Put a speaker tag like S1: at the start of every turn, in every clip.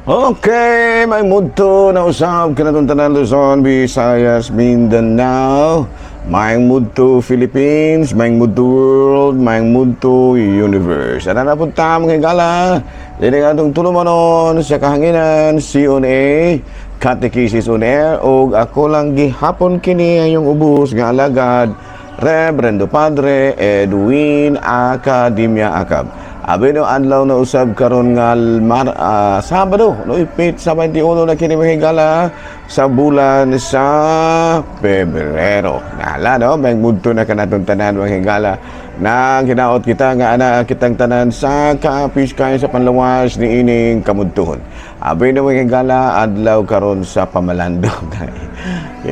S1: Okay, may mudto na usab kanatong tanan Luzon, Visayas, Mindanao. May mudto Philippines, may mudto world, may mudto universe. Ana na punta mga higala. Dili nga itong tulumanon sa kahanginan, CONA, Catechesis on Air, o ako lang gihapon kini yung ubos nga alagad, Reverendo Padre Edwin Academia Acab. Abi no adlaw na usab karon nga Sabado, no ipit sa 21 na kini mahigala sa bulan sa Pebrero. Nala no, may mudto na kanaton tanan mahigala na ginaot kita nga ana kitang tanan sa kapiskay sa panlawas ni ining kamudtuhon. Abi no mahigala adlaw karon sa pamalandong.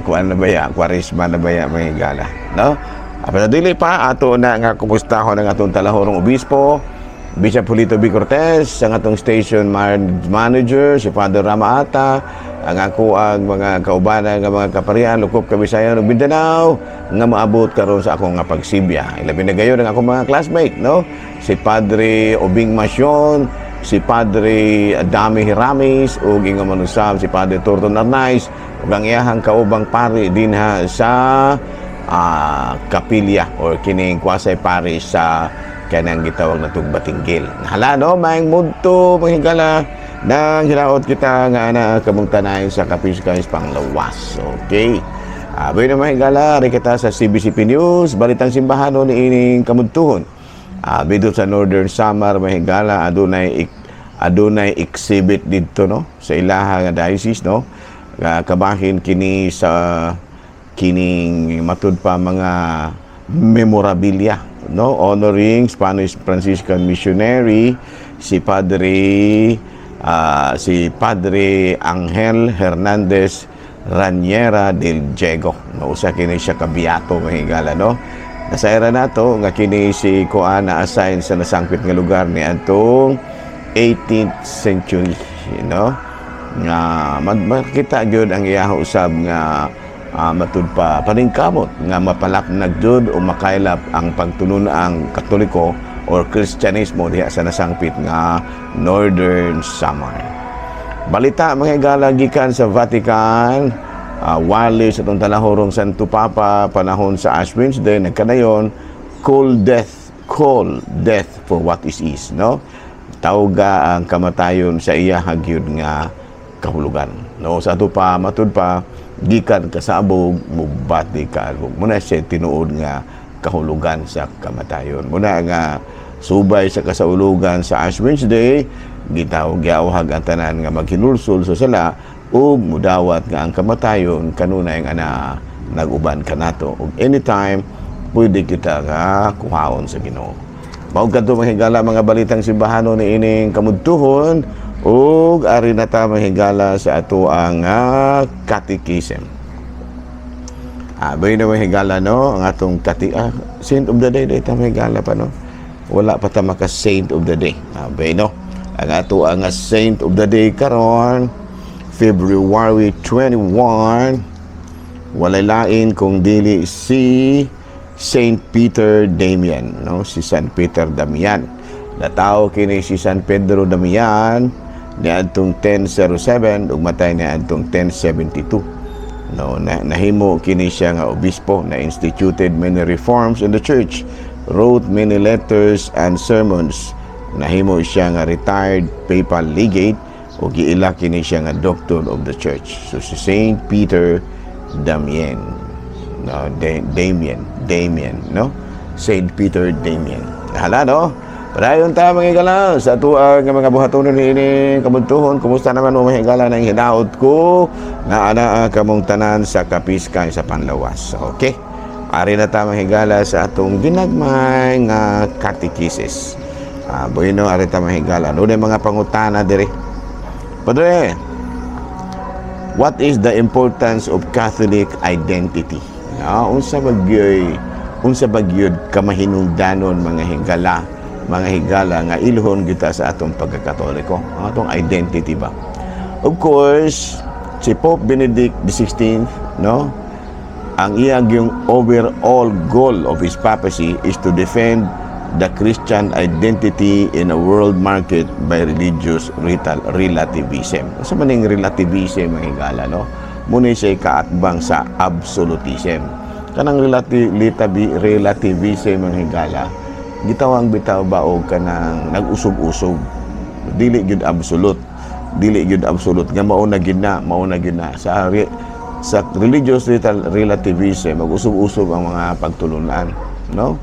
S1: Kuan na baya, kwaresma na baya mahigala, no? Abi na dili pa ato na nga kumustahon ang atong talahorong obispo Bishop Julito B. Cortez, ang atong station manager, si Father Rama Ata, ang ako ang mga kaubanan ng mga kaparian, Lukop, Kabisayan, ug Mindanao, nga maabot karon sa akong nga pagsibya. Ilabi na gayon ang akong mga classmate, no? Si Padre Obing Masyon, si Padre Dami Hiramis, ug ingon man usab si Padre Torton Arnaiz, ug ang iyahang kaubang pari dinha sa kapilya or kining Kwasay Parish sa kanang gitawag na Tugbatinggil. Hala no, maayong mudto mahigala nang hinaot kita nga ana kamong tanay sa Kapiskay Panglawas. Okay. Abi na mahigala ri kita sa CBCP News, balitang simbahan ni ining kamudtuhon. Abi do sa Northern Samar mahigala adunay exhibit didto no sa ilaha nga diocese no. Kabahin kini sa kining matud pa mga memorabilia, no, honoring Spanish Franciscan missionary si Padre Angel Hernandez Raniera del Diego, no, usa kini siya kabiyato mahigala no. Nasayra nato nga kini si Koan na assign sa nasangpit nga lugar ni atong 18th century, you know, nga makita gyud ang iyaha usab nga matud pa paningkamot nga mapalapnag jud o makailap ang pagtunon ang Katoliko or Kristyanismo diha sa nasangpit nga Northern Samar. Balita mga higala gikan sa Vatican, wali sa itong talahorong Santo Papa panahon sa Ash Wednesday nagkadayon call death for what is, no? Tawga ang kamatayon sa iya hagyud nga kahulugan, no? Sa ato pa matud pa gikan kasabog mubati ka muna siya tinuod nga kahulugan sa kamatayon. Muna nga subay sa kasaulugan sa Ash Wednesday giawhag ang tanan nga maghinulsol sa sala ug mudawat nga ang kamatayon kanunay nga naguban kanato ug anytime pwede kita nga kuhaon sa Ginoo. Mao kadto mahigala mga balitang simbahanon ni ining kamudtuhon ug ari na ta mahigala sa ato ang catechism. Bay na mahigala no ang atong Saint of the Day ta mahigala pa no. Wala pa ta maka Saint of the Day. Bay no. Ang ato ang Saint of the Day karon February 21 walay lain kung dili si Saint Peter Damian, no, si San Peter Damian. Natawo kini si San Pedro Damian ni adtong 1007 ug matay ni adtong 1072, no. Nahimo kini siya nga obispo na instituted many reforms in the church, wrote many letters and sermons. Nahimo siya nga retired papal legate ug giila kini siya nga doctor of the church. So si Saint Peter Damian, no, Damian, no, Saint Peter Damian. Hala no. Padayon ta mga higala sa tuang mga buhatonon ni ini kamudtuhon. Kumusta naman mga higala nang hinaot ko na ana kamong tanan sa Kapiskay sa Panlawas. Okay. Ari na ta mga higala sa atong ginagmay nga catechesis. Bueno ari ta mga higala. Dunay mga pangutana diri. Padre, what is the importance of Catholic identity? Unsa bagyod kamahinungdanon mga higala nga ilhon kita sa atong pagkakatoliko, atong identity ba. Of course, si Pope Benedict XVI, no, ang iyang yung overall goal of his papacy is to defend the Christian identity in a world market by religious relativism. Sa maning relativism ang higala, no? Muna siya kaatbang sa absolutism. Kanang relativism ang higala, gitawang bitaw ba o kanang nag-usog-usog. Dili gyud absolute. Dili gyud absolute nga mauna gyud na sa religious relativism mag-usog-usog ang mga pagtulunan, no?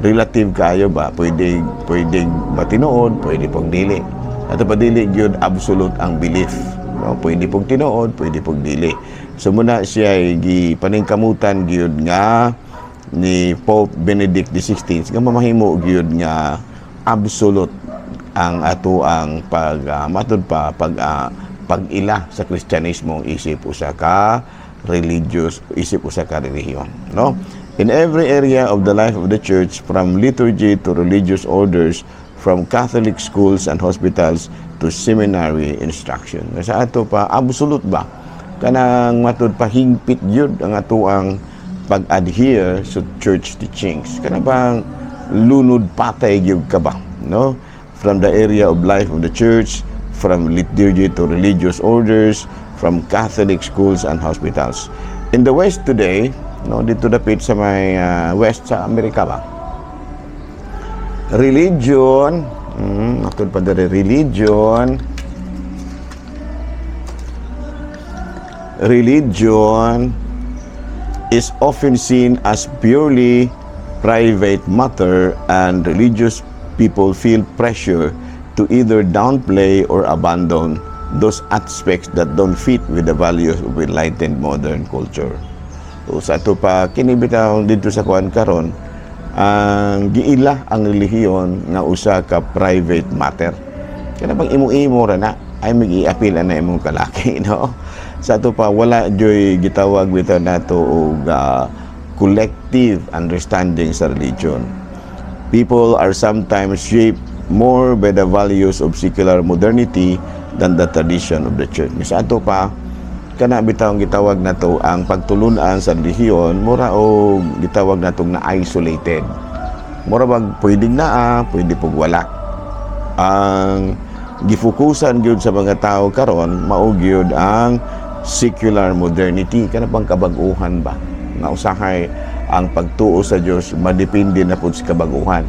S1: Relative kayo ba, pwedeng ba tinuod, pwede pong dili. Ato pa dili gyud absolute ang belief, no? Pwede pong tinuod, pwede pong dili. So muna siya gipaningkamutan gyud nga ni Pope Benedict XVI nga mamahimo gyud nga absolute ang ato ang pag-ila sa Kristyanismo isip usa ka religious, isip usa ka relihiyon, no? In every area of the life of the church, from liturgy to religious orders, from Catholic schools and hospitals to seminary instruction. Sa ato pa absolute ba kanang matud pa hingpit gyud ang ato ang pag-adhere sa church teachings. Kana bang lunod patay gyud ka ba, no? From the area of life of the church, from liturgy to religious orders, from Catholic schools and hospitals. In the West today, no, dito dapit sa may West sa Amerika ba? Religion, matod pa dere religion is often seen as purely private matter, and religious people feel pressure to either downplay or abandon those aspects that don't fit with the values of enlightened modern culture. So, sa ito pa, kinibitaw dito sa kuan karon, ang giila ang relihiyon nga usa ka private matter. Kaya bang imo-imo ra na, ay mag-i-appeal na imong kalaki, no? Sa ito pa, wala joy gitawag bitaw nato og collective understanding sa religion. People are sometimes shaped more by the values of secular modernity than the tradition of the church. Sa ito pa, kana bitaw gitawag nato ang pagtulunan sa relihiyon mura o gitawag natong na isolated. Mura bag pwedeng pwede pug wala. Ang gifokusan gyud sa mga tao karon mao gyud ang secular modernity, kana pang kabag-uhan ba nga usahay ang pagtuo sa Dios madepende na pud sa kabag-uhan.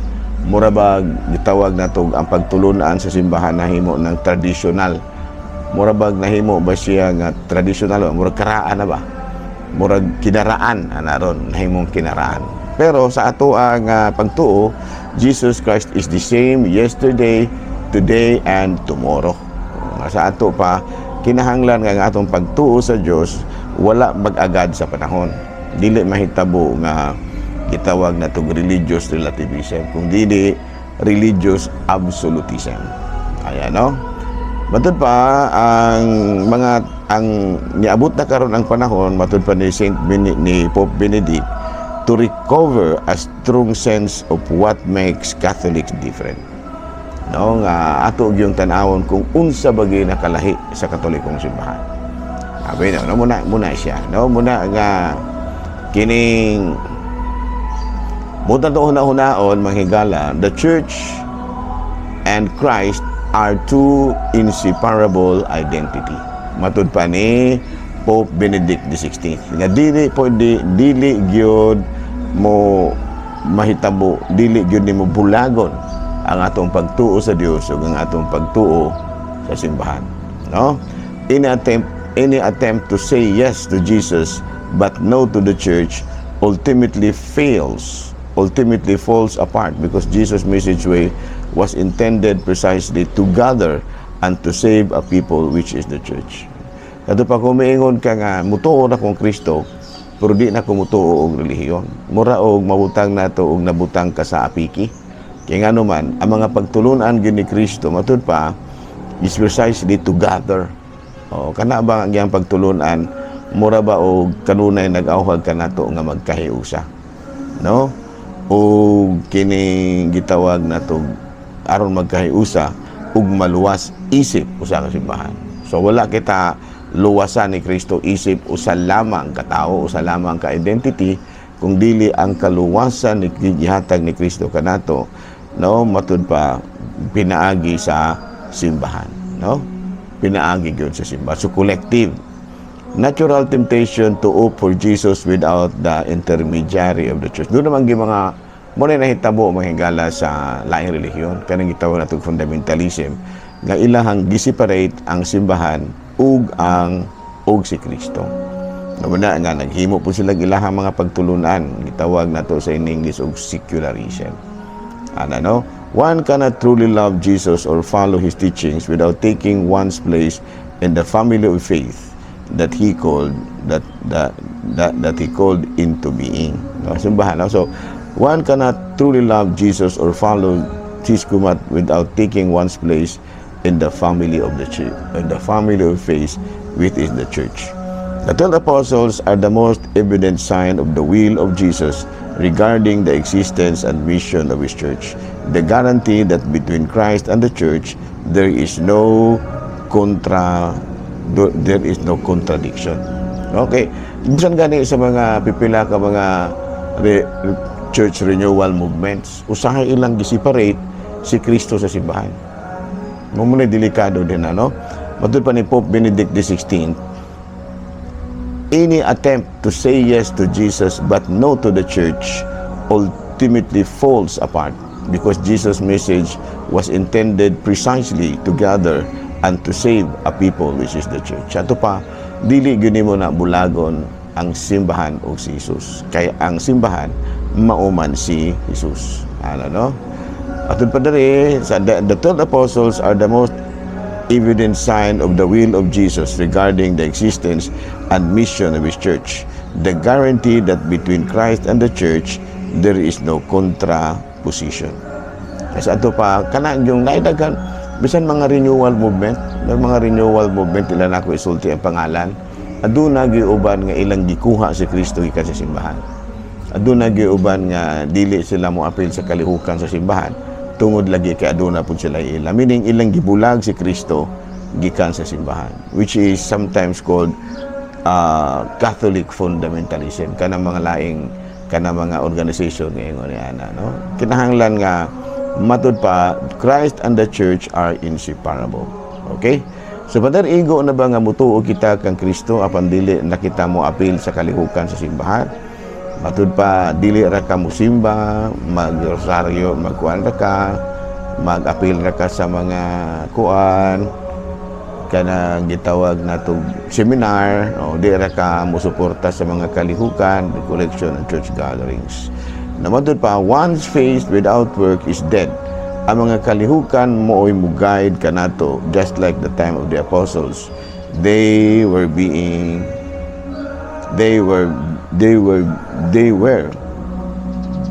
S1: Mura bag gitawag nato ang pagtulunan sa simbahan nahimo ng traditional. Murag nahimo ba siya nga traditional, murag karaan na ba? Murag kinaraan anaron, nahimong kinaraan. Pero sa ato ang pagtuo, Jesus Christ is the same yesterday, today, and tomorrow. Sa ato pa, kinahanglan nga atong pagtuo sa Dios wala mag-agad sa panahon. Dili mahitabo nga gitawag natong religious relativism, kung dili religious absolutism. Ayan, no? Matud pa ang niabot na karon ang panahon matud pa ni Pope Benedict to recover a strong sense of what makes Catholics different. No, nga ato gyung tan-awon kung unsa bagay nakalahi sa Katolikong simbahan. Abi no, muna siya, no, muna nga kining mutan to hunaon manghigala, the church and Christ are two inseparable identity. Matud pa ni Pope Benedict XVI. Nga dili gyud mo mahitabo, dili gyud nimo bulagon ang atong pagtuo sa Dios ug ang atong pagtuo sa simbahan. No? Any attempt to say yes to Jesus but no to the church ultimately falls apart, because Jesus' message way was intended precisely to gather and to save a people, which is the church. Kato pa kumiingon ka nga, mutuo na kong Kristo, pero di na kumutuo og relihiyon. Mura og mabutang nato og nabutang ka sa apiki. Kaya nga naman, ang mga pagtulunan gyud ni Kristo, matud pa, is precisely to gather. O, kana ba ang iyang pagtulunan, mura ba og kanunay nag-awhag ka nato nga magkahiusa. No? O kining gitawag nato aron magkahiusa ug maluwas isip usa ka simbahan. So wala kita luwasan ni Kristo isip usa lamang ka tawo, usa lamang ka identity, kung dili ang kaluwasan ni gihatag ni Kristo kanato no, matud pa pinaagi sa simbahan, no? Pinaagi gyud sa simbahan. So collective natural temptation to opt for Jesus without the intermediary of the church. Doon naman yung mga muna nahitabo mahigala sa laing relihiyon, kanang gitawag natong fundamentalism, nga ilahang giseparate ang simbahan ug si Kristo. Namuna nga naghimo po sila ilahang mga pagtulunan, gitawag nato sa in English og secularism. No? One cannot truly love Jesus or follow his teachings without taking one's place in the family of faith that he called into being. No? Simbahan. No? So one cannot truly love Jesus or follow his command without taking one's place in the family of the church, in the family of faith, which is the church. The 12 apostles are the most evident sign of the will of Jesus regarding the existence and mission of his church. The guarantee that between Christ and the church there is no contradiction. Okay, bisan gani sa mga pipila ka mga church renewal movements, usahay ilang giseparate si Kristo sa simbahan. Muna delikado din, ano? Matud pa ni Pope Benedict XVI, any attempt to say yes to Jesus but no to the church ultimately falls apart because Jesus' message was intended precisely to gather and to save a people, which is the church. Ato pa, dili gyud mo na bulagon ang simbahan o si Jesus. Kaya ang simbahan mauman si Jesus. Ano, no? Atud pa diri, the 12 apostles are the most evident sign of the will of Jesus regarding the existence and mission of his church. The guarantee that between Christ and the church there is no contraposition. Kasi ato pa, kanang yung naidagan, bisan mga renewal movement, ilan ako isulti ang pangalan, aduna giuban nga ilang gikuha si Kristo gikan sa simbahan. Aduna giuban nga dili sila mo apil sa kalihukan sa simbahan, tungod lagi kay aduna pud sila ila. Meaning ilang gibulag si Kristo gikan sa simbahan, which is sometimes called Catholic fundamentalism, kana mga laing kana mga organization ngayon ana, no? Kinahanglan nga matud pa, Christ and the church are inseparable. Okay? So padar igo na ba nga mutuo kita kang Kristo apan dili nakita mo apil sa kalihukan sa simbahan? Matud pa, dili ra ka musimba, mag-rosaryo, magkuan ra ka, mag-apil ra ka sa mga kuan, kanang gitawag natong seminar, o di ra ka musuporta sa mga kalihukan, the collection and church gatherings. Namatod pa, one's faith without work is dead. Ang mga kalihukan moo'y mugayad ka nato, just like the time of the apostles. They were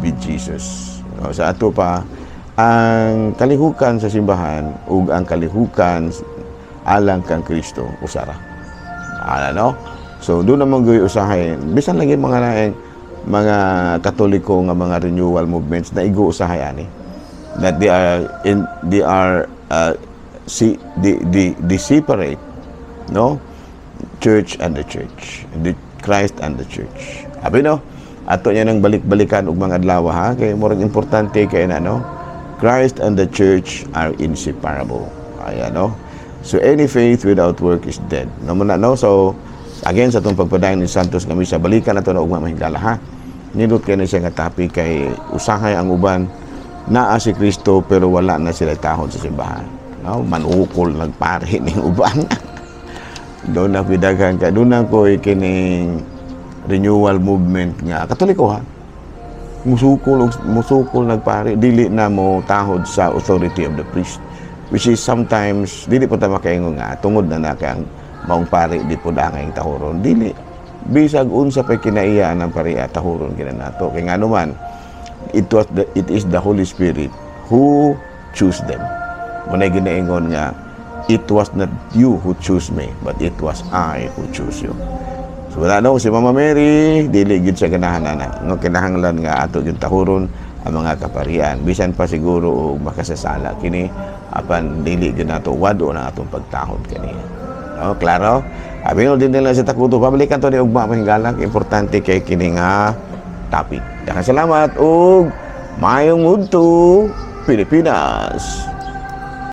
S1: with Jesus. Sa ato pa, ang kalihukan sa simbahan ug ang kalihukan alang kang Kristo usara. No? So doon naman gyud usahay, bisan lagi mga Katoliko nga mga renewal movements na igo usahay ani that they separate, no, church and the church, the Christ and the church. Abi no, ato niya nang balik-balikan og mga adlaw ha, kay murag importante kay no, Christ and the church are inseparable. Ayan no. So any faith without work is dead. No muna no. So again sa atong pagpadayon ni Santos nga misa, balikan nato na og mahigala ha. Nindot kay na siya nga topic kay usahay ang uban naa si Kristo pero wala na sila tahod sa simbahan. No, manukol nagpare ning uban. Doon na pidagan ka, doon na ko ikining renewal movement nga Katoliko ha. Musukol nagpare, dili na mo tahod sa authority of the priest, which is sometimes dili po ta makaingon nga tungod na kang maong pare di po dangay tahuron, dili bisag unsa pa kinaiya ng pareha tahuron kina nato kay ngano man it is the Holy Spirit who choose them. Muna ginaingon nga, it was not you who chose me, but it was I who chose you. So wala no, si Mama Mary, dili gyud siya ganahan na. No, kinahanglan nga ato yung tahuron ang mga kaparian. Bisan pa siguro o makasasala kini, apan dili gyud nato wado na atong pagtahod kaniya. No, klaro? Abi no din nila sa takuto, pabalikan to ni ugma mahingala, importante kay kini nga topic. Daghang salamat ug maayong udto. Pilipinas.